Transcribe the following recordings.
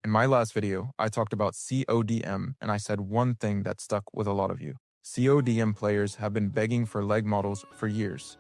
In my last video, I talked about CODM and I said one thing that stuck with a lot of you. CODM players have been begging for leg models for years,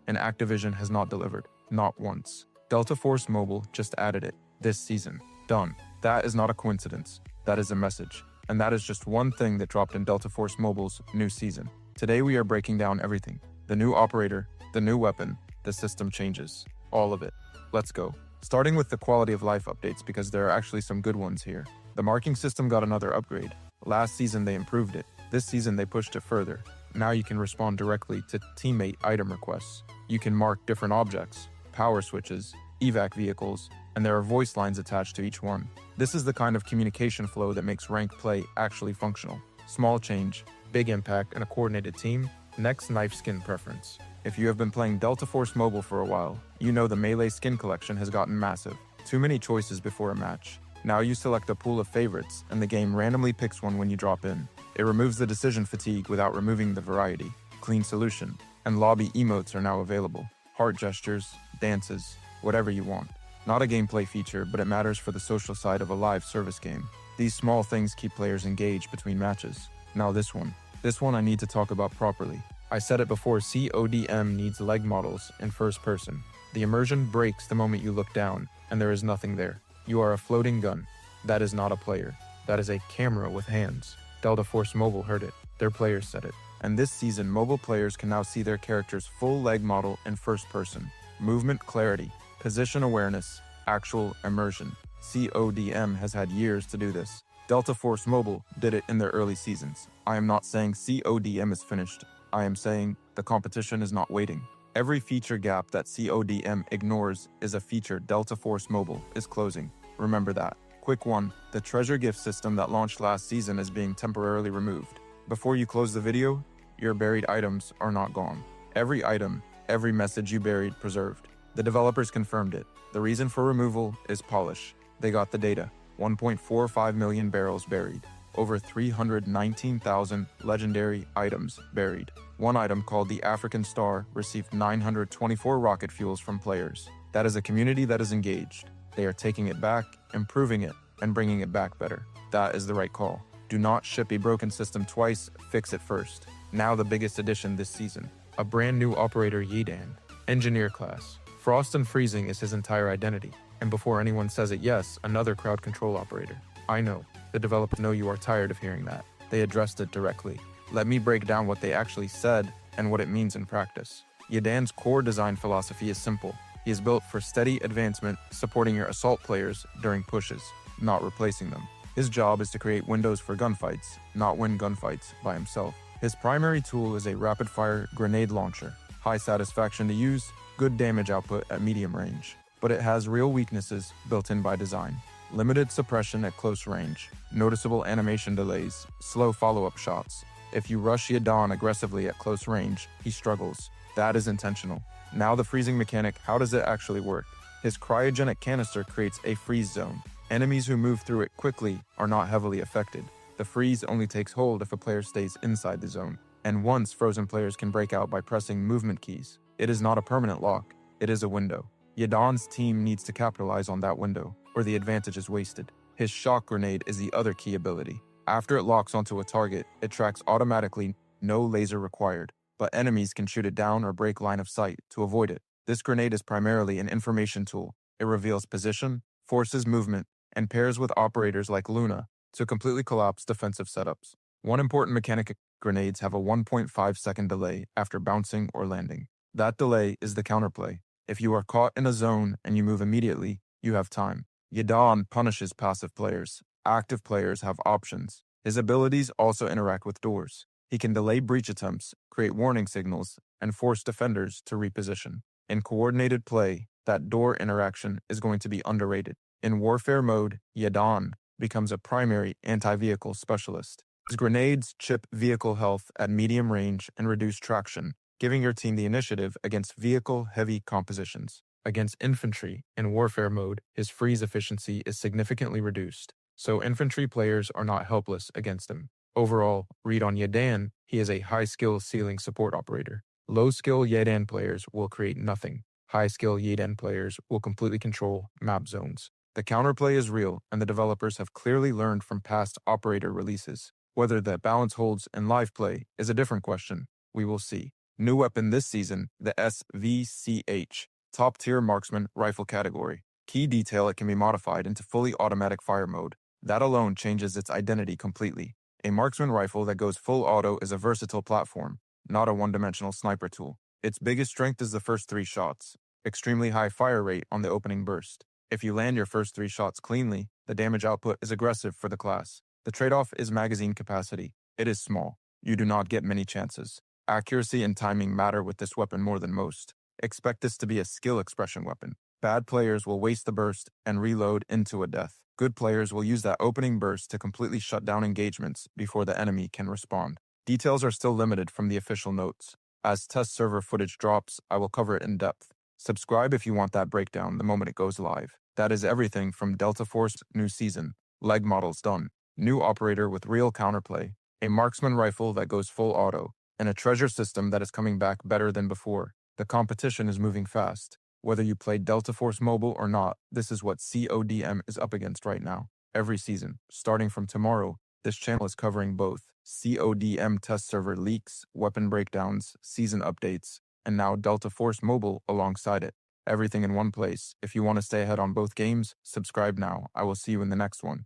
and Activision has not delivered, not once. Delta Force Mobile just added it, this season. Done. That is not a coincidence, that is a message. And that is just one thing that dropped in Delta Force Mobile's new season. Today we are breaking down everything. The new operator, the new weapon, the system changes. All of it. Let's go. Starting with the quality of life updates because there are actually some good ones here. The marking system got another upgrade. Last season they improved it. This season they pushed it further. Now you can respond directly to teammate item requests. You can mark different objects, power switches, evac vehicles, and there are voice lines attached to each one. This is the kind of communication flow that makes ranked play actually functional. Small change, big impact, and a coordinated team. Next, knife skin preference. If you have been playing Delta Force Mobile for a while, you know the melee skin collection has gotten massive. Too many choices before a match. Now you select a pool of favorites, and the game randomly picks one when you drop in. It removes the decision fatigue without removing the variety. Clean solution. And lobby emotes are now available. Heart gestures, dances, whatever you want. Not a gameplay feature, but it matters for the social side of a live service game. These small things keep players engaged between matches. Now this one. This one I need to talk about properly. I said it before, CODM needs leg models in first person. The immersion breaks the moment you look down, and there is nothing there. You are a floating gun. That is not a player. That is a camera with hands. Delta Force Mobile heard it. Their players said it. And this season, mobile players can now see their character's full leg model in first person. Movement clarity, position awareness, actual immersion. CODM has had years to do this. Delta Force Mobile did it in their early seasons. I am not saying CODM is finished. I am saying the competition is not waiting. Every feature gap that CODM ignores is a feature Delta Force Mobile is closing. Remember that. Quick one, the treasure gift system that launched last season is being temporarily removed. Before you close the video, your buried items are not gone. Every item, every message you buried preserved. The developers confirmed it. The reason for removal is polish. They got the data. 1.45 million barrels buried. Over 319,000 legendary items buried. One item called the African Star received 924 rocket fuels from players. That is a community that is engaged. They are taking it back, improving it, and bringing it back better. That is the right call. Do not ship a broken system twice, fix it first. Now the biggest addition this season. A brand new operator, Yedan. Engineer class. Frost and freezing is his entire identity. And before anyone says it, yes, another crowd control operator. I know. The developers know you are tired of hearing that. They addressed it directly. Let me break down what they actually said and what it means in practice. Yedan's core design philosophy is simple. He is built for steady advancement, supporting your assault players during pushes, not replacing them. His job is to create windows for gunfights, not win gunfights by himself. His primary tool is a rapid-fire grenade launcher. High satisfaction to use, good damage output at medium range. But it has real weaknesses built in by design. Limited suppression at close range, noticeable animation delays, slow follow-up shots. If you rush Yedan aggressively at close range, he struggles. That is intentional. Now the freezing mechanic, how does it actually work? His cryogenic canister creates a freeze zone. Enemies who move through it quickly are not heavily affected. The freeze only takes hold if a player stays inside the zone. And once frozen players can break out by pressing movement keys. It is not a permanent lock, it is a window. Yedan's team needs to capitalize on that window, or the advantage is wasted. His shock grenade is the other key ability. After it locks onto a target, it tracks automatically, no laser required, but enemies can shoot it down or break line of sight to avoid it. This grenade is primarily an information tool. It reveals position, forces movement, and pairs with operators like Luna to completely collapse defensive setups. One important mechanic: grenades have a 1.5-second delay after bouncing or landing. That delay is the counterplay. If you are caught in a zone and you move immediately, you have time. Yedan punishes passive players. Active players have options. His abilities also interact with doors. He can delay breach attempts, create warning signals, and force defenders to reposition. In coordinated play, that door interaction is going to be underrated. In warfare mode, Yedan becomes a primary anti-vehicle specialist. His grenades chip vehicle health at medium range and reduce traction, giving your team the initiative against vehicle-heavy compositions. Against infantry in warfare mode, his freeze efficiency is significantly reduced, so infantry players are not helpless against him. Overall, read on Yedan, he is a high-skill ceiling support operator. Low-skill Yedan players will create nothing. High-skill Yedan players will completely control map zones. The counterplay is real, and the developers have clearly learned from past operator releases. Whether that balance holds in live play is a different question. We will see. New weapon this season, the SVCH, top-tier marksman rifle category. Key detail: it can be modified into fully automatic fire mode. That alone changes its identity completely. A marksman rifle that goes full auto is a versatile platform, not a one-dimensional sniper tool. Its biggest strength is the first 3 shots. Extremely high fire rate on the opening burst. If you land your first 3 shots cleanly, the damage output is aggressive for the class. The trade-off is magazine capacity. It is small. You do not get many chances. Accuracy and timing matter with this weapon more than most. Expect this to be a skill expression weapon. Bad players will waste the burst and reload into a death. Good players will use that opening burst to completely shut down engagements before the enemy can respond. Details are still limited from the official notes. As test server footage drops, I will cover it in depth. Subscribe if you want that breakdown the moment it goes live. That is everything from Delta Force new season. Leg models done. New operator with real counterplay. A marksman rifle that goes full auto. And a treasure system that is coming back better than before. The competition is moving fast. Whether you play Delta Force Mobile or not, this is what CODM is up against right now. Every season, starting from tomorrow, this channel is covering both CODM test server leaks, weapon breakdowns, season updates, and now Delta Force Mobile alongside it. Everything in one place. If you want to stay ahead on both games, subscribe now. I will see you in the next one.